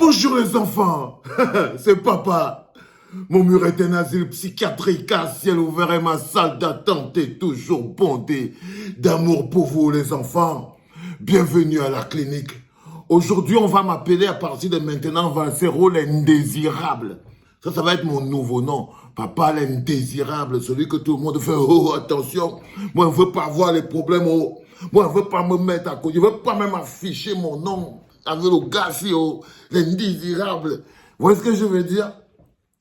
Bonjour les enfants, c'est papa. Mon mur est un asile psychiatrique à ciel ouvert et ma salle d'attente est toujours bondée d'amour pour vous les enfants. Bienvenue à la clinique. Aujourd'hui, on va m'appeler à partir de maintenant Valsero l'indésirable. Ça va être mon nouveau nom. Papa l'indésirable, celui que tout le monde fait. Oh, attention, moi, je ne veux pas voir les problèmes. Oh. Moi, je ne veux pas me mettre à côté. Je ne veux pas même afficher mon nom avec le gars, oh, l'indésirable. Vous voyez ce que je veux dire?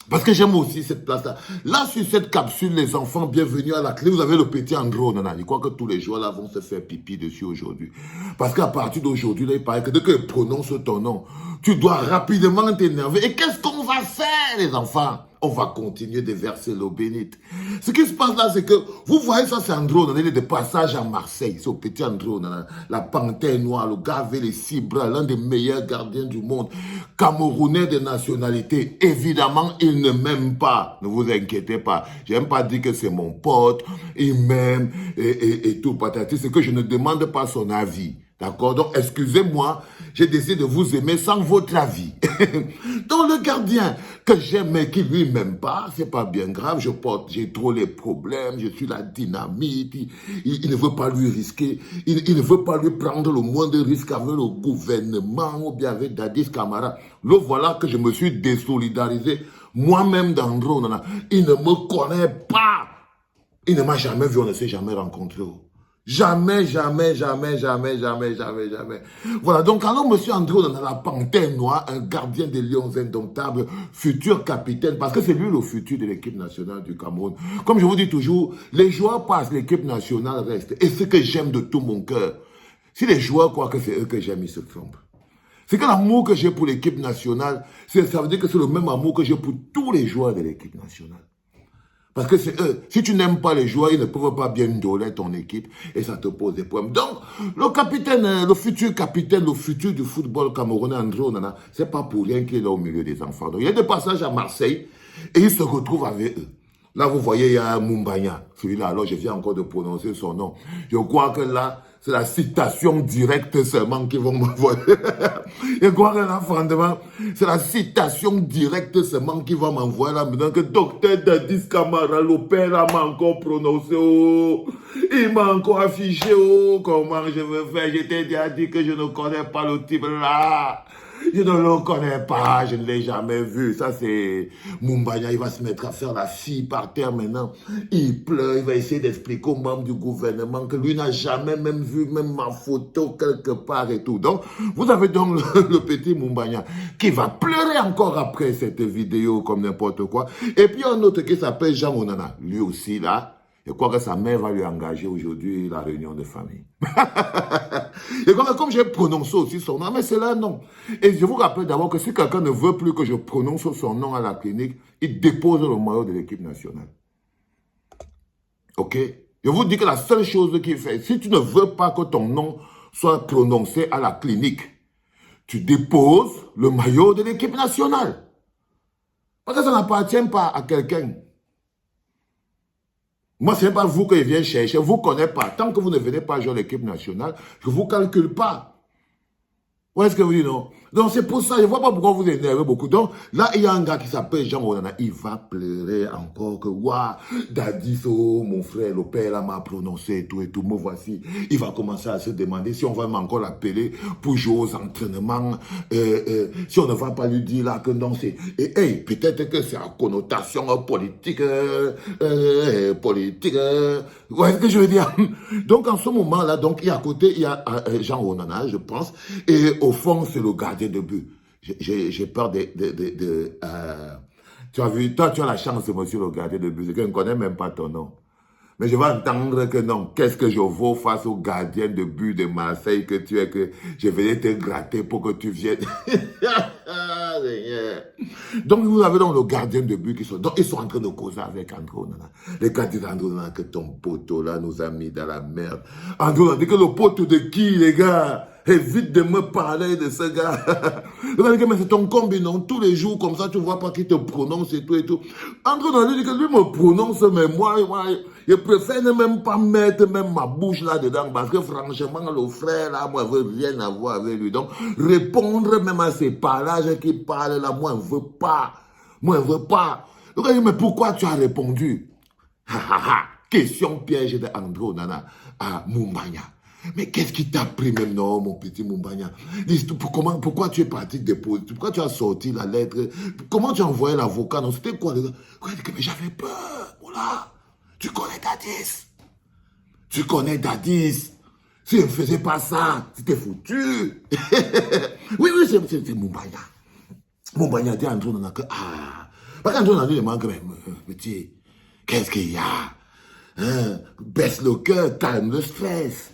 Parce que j'aime aussi cette place-là. Là, sur cette capsule, les enfants, bienvenue à la clé. Vous avez le petit Andro, nana. Je crois que tous les joueurs là vont se faire pipi dessus aujourd'hui. Parce qu'à partir d'aujourd'hui, il paraît que dès que prononce ton nom, tu dois rapidement t'énerver. Et qu'est-ce qu'on va faire, les enfants? On va continuer de verser l'eau bénite. Ce qui se passe là, c'est que, vous voyez ça, c'est Andro, il est de passage à Marseille. C'est au petit Andro, la panthère noire, le gars avec les 6 bras, l'un des meilleurs gardiens du monde. Camerounais de nationalité. Évidemment, il ne m'aime pas. Ne vous inquiétez pas. J'aime pas dire que c'est mon pote, il m'aime et tout patati. C'est que je ne demande pas son avis. D'accord? Donc, excusez-moi, j'ai décidé de vous aimer sans votre avis. Donc, le gardien que j'aime mais qui lui m'aime pas, c'est pas bien grave. J'ai trop les problèmes, je suis la dynamite. Il ne veut pas lui risquer, il ne veut pas lui prendre le moindre risque avec le gouvernement ou bien avec Dadis Camara. Le voilà que je me suis désolidarisé moi-même d'Andro. Il ne me connaît pas. Il ne m'a jamais vu, on ne s'est jamais rencontré. Jamais, jamais, jamais, jamais, jamais, jamais, jamais. Voilà, donc alors monsieur André, on a la panthère noire, un gardien des Lions indomptables, futur capitaine, parce que c'est lui le futur de l'équipe nationale du Cameroun. Comme je vous dis toujours, les joueurs passent, l'équipe nationale reste. Et ce que j'aime de tout mon cœur, si les joueurs croient que c'est eux que j'aime, ils se trompent. C'est que l'amour que j'ai pour l'équipe nationale, ça veut dire que c'est le même amour que j'ai pour tous les joueurs de l'équipe nationale. Parce que c'est eux. Si tu n'aimes pas les joueurs, ils ne peuvent pas bien doler ton équipe et ça te pose des problèmes. Donc, le capitaine, le futur capitaine, le futur du football camerounais, Andro, c'est pas pour rien qu'il est là au milieu des enfants. Donc, il y a des passages à Marseille et il se retrouve avec eux. Là, vous voyez, il y a Mumbanya. Celui-là, alors je viens encore de prononcer son nom. Je crois que là, c'est la citation directe seulement qu'ils vont m'envoyer. Je crois que là, franchement, c'est la citation directe seulement qu'ils vont m'envoyer là maintenant que docteur Dadis Camara, le père là m'a encore prononcé. Oh. Il m'a encore affiché. Oh, comment je veux faire? Je t'ai déjà dit que je ne connais pas le type là. Je ne le connais pas, je ne l'ai jamais vu. Ça, c'est Mumbanya, il va se mettre à faire la fille par terre maintenant. Il pleure, il va essayer d'expliquer aux membres du gouvernement que lui n'a jamais même vu même ma photo quelque part et tout. Donc, vous avez donc le petit Mumbanya qui va pleurer encore après cette vidéo comme n'importe quoi. Et puis, un autre qui s'appelle Jean Onana. Lui aussi, là, je crois que sa mère va lui engager aujourd'hui la réunion de famille. Et comme j'ai prononcé aussi son nom, mais c'est là non. Et je vous rappelle d'abord que si quelqu'un ne veut plus que je prononce son nom à la clinique, il dépose le maillot de l'équipe nationale. Ok? Je vous dis que la seule chose qu'il fait, si tu ne veux pas que ton nom soit prononcé à la clinique, tu déposes le maillot de l'équipe nationale. Parce que ça n'appartient pas à quelqu'un. Moi, ce n'est pas vous que je viens chercher. Vous ne connaissez pas. Tant que vous ne venez pas jouer l'équipe nationale, je ne vous calcule pas. Vous voyez ce que vous dites, non? Donc, c'est pour ça, je ne vois pas pourquoi vous énervez beaucoup. Donc, là, il y a un gars qui s'appelle Jean Onana. Il va pleurer encore que, waouh, Dadis, oh, mon frère, le père, là, m'a prononcé et tout, me voici. Il va commencer à se demander si on va encore l'appeler pour jouer aux entraînements. Si on ne va pas lui dire là que non, c'est... Et, hey, peut-être que c'est en connotation politique, politique. Vous voyez ce que je veux dire? Donc, en ce moment-là, donc, il y a à côté, il y a Jean Onana, je pense, et au fond, c'est le gardien de but. J'ai peur tu as vu, toi, tu as la chance, monsieur le gardien de but, c'est que je ne connais même pas ton nom. Mais je vais entendre que non, qu'est-ce que je vaux face au gardien de but de Marseille que tu es, que je venais te gratter pour que tu viennes. Donc, vous avez donc le gardien de but qui sont... Donc, ils sont en train de causer avec Andro. Les gars disent Andro, que ton poteau là nous a mis dans la merde. Andro, on dit que le poteau de qui, les gars? Évite de me parler de ce gars. Mais c'est ton combi, non? Tous les jours, comme ça, tu vois pas qu'il te prononce et tout et tout. Entre dans lui, que lui me prononce, mais moi, je préfère ne même pas mettre même ma bouche là-dedans, parce que franchement, le frère, là, moi, je veux rien avoir avec lui. Donc, répondre même à ces parlages qui parlent là, moi, je veux pas. Moi, je veux pas. Donc, il dit, mais pourquoi tu as répondu? Question piège de Andro Nana à Mumbanya. Mais qu'est-ce qui t'a pris maintenant, mon petit Mumbanya? Pourquoi tu es parti déposer? Pourquoi tu as sorti la lettre? Comment tu as envoyé l'avocat? Non, c'était quoi? Mais j'avais peur. Voilà. Tu connais Dadis. Tu connais Dadis. Si je ne faisais pas ça, c'était foutu. Oui, c'est Mumbanya. Mumbanya dit à Andro Nana que, parce qu'Andro Nana lui demande, mais petit, qu'est-ce qu'il y a? Hein? Baisse le cœur, calme le stress.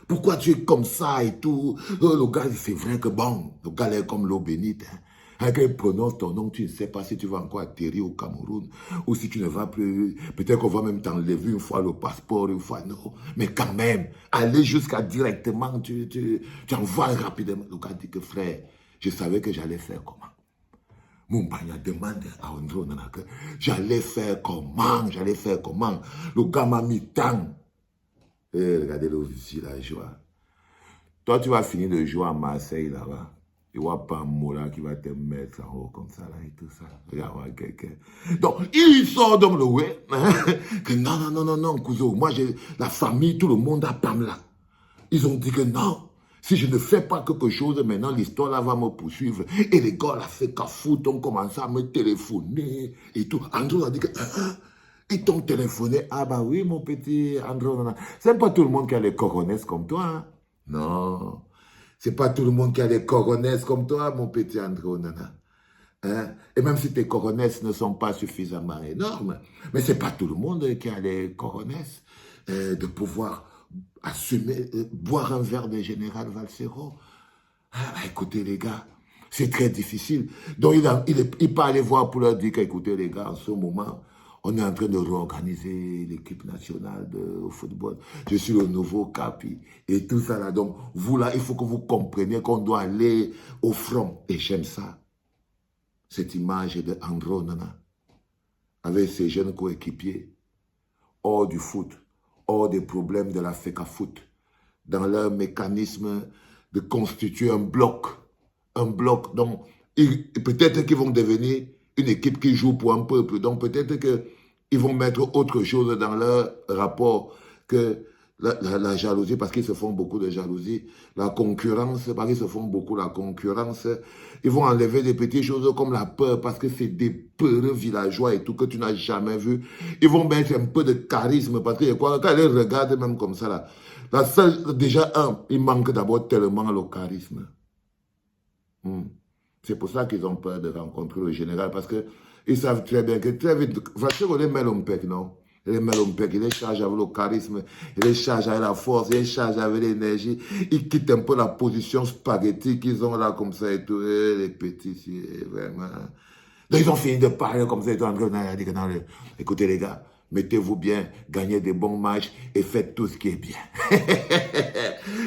Pourquoi tu es comme ça et tout? Le gars, c'est vrai que bon, le gars est comme l'eau bénite. Hein? Quand il prononce ton nom, tu ne sais pas si tu vas encore atterrir au Cameroun ou si tu ne vas plus. Peut-être qu'on va même t'enlever une fois le passeport, une fois non. Mais quand même, aller jusqu'à directement, tu envoies rapidement. Le gars dit que frère, je savais que j'allais faire comment. Mumbanya demande à Andro Nana que j'allais faire comment. Le gars m'a mis tant. Regardez l'officier là, joie. Toi, tu vas finir de jouer à Marseille là-bas. Tu vois pas un mot là qui va te mettre en haut comme ça là et tout ça. Regarde, quelqu'un. Donc, il sort donc le ouais. Que non, cousin. Moi, la famille, tout le monde a Pamela. Ils ont dit que non. Si je ne fais pas quelque chose, maintenant, l'histoire là va me poursuivre. Et les gars, là, fait qu'à foutre, ont commencé à me téléphoner et tout. Andrew a dit que... Ils t'ont téléphoné. Ah bah oui, mon petit Andrew. C'est pas tout le monde qui a les coronesses comme toi. Hein? Non. C'est pas tout le monde qui a les coronesses comme toi, mon petit Andrew. Hein? Et même si tes coronesses ne sont pas suffisamment énormes, mais c'est pas tout le monde qui a les coronesses de pouvoir assumer, boire un verre de Général Valsero. Ah, bah, écoutez les gars, c'est très difficile. Donc il peut aller voir pour leur dire qu'écoutez les gars, en ce moment, on est en train de réorganiser l'équipe nationale de football. Je suis le nouveau capi et tout ça là. Donc vous là, il faut que vous compreniez qu'on doit aller au front. Et j'aime ça. Cette image de Andro Nana avec ses jeunes coéquipiers hors du foot, hors des problèmes de la FECA foot, dans leur mécanisme de constituer un bloc. Donc, peut-être qu'ils vont devenir une équipe qui joue pour un peuple. Donc, peut-être qu'ils vont mettre autre chose dans leur rapport que la jalousie, parce qu'ils se font beaucoup de jalousie. La concurrence, parce qu'ils se font beaucoup la concurrence. Ils vont enlever des petites choses comme la peur, parce que c'est des peureux villageois et tout que tu n'as jamais vu. Ils vont mettre un peu de charisme, parce que quand ils regardent même comme ça, là, déjà, il manque d'abord tellement le charisme. C'est pour ça qu'ils ont peur de rencontrer le général, parce qu'ils savent très bien que très vite, Vachero les Melompek, non? Les Melompek, il les charge avec le charisme, il les charge avec la force, il les charge avec l'énergie, ils quittent un peu la position spaghetti qu'ils ont là, comme ça et tout, les petits, vraiment. Donc ils ont fini de parler comme ça, ils ont dit que non, écoutez les gars, mettez-vous bien, gagnez des bons matchs et faites tout ce qui est bien.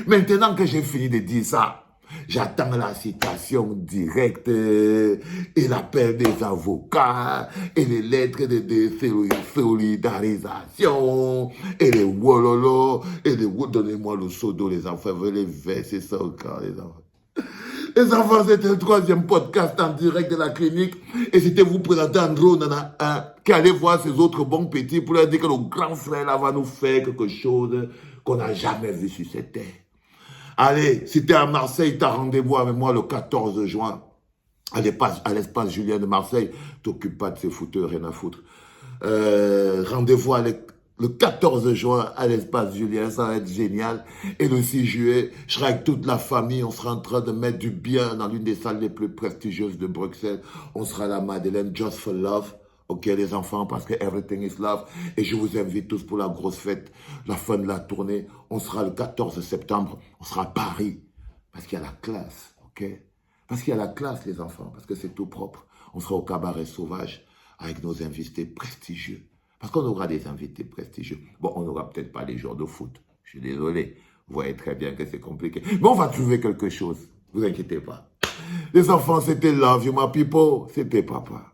Maintenant que j'ai fini de dire ça, j'attends la citation directe et l'appel des avocats et les lettres de solidarisation et les wololo et les donnez-moi le seau d'eau, les enfants, veulent les verser ça au corps, les enfants. Les enfants, c'était le 3e podcast en direct de la clinique. Et c'était vous présenter Andro Nana, qui allait voir ses autres bons petits pour leur dire que le grand frère là va nous faire quelque chose qu'on n'a jamais vu sur cette terre. Allez, si tu es à Marseille, tu as rendez-vous avec moi le 14 juin à l'espace Julien de Marseille. T'occupes pas de ces fouteurs, rien à foutre. Rendez-vous le 14 juin à l'espace Julien, ça va être génial. Et le 6 juillet, je serai avec toute la famille, on sera en train de mettre du bien dans l'une des salles les plus prestigieuses de Bruxelles. On sera à la Madeleine, Just for Love. Ok les enfants, parce que everything is love. Et je vous invite tous pour la grosse fête, la fin de la tournée. On sera le 14 septembre, on sera à Paris. Parce qu'il y a la classe, ok? Parce qu'il y a la classe les enfants, parce que c'est tout propre. On sera au cabaret sauvage avec nos invités prestigieux. Parce qu'on aura des invités prestigieux. Bon, on n'aura peut-être pas les joueurs de foot. Je suis désolé. Vous voyez très bien que c'est compliqué. Mais on va trouver quelque chose. Vous inquiétez pas. Les enfants, c'était love you, my people. C'était papa.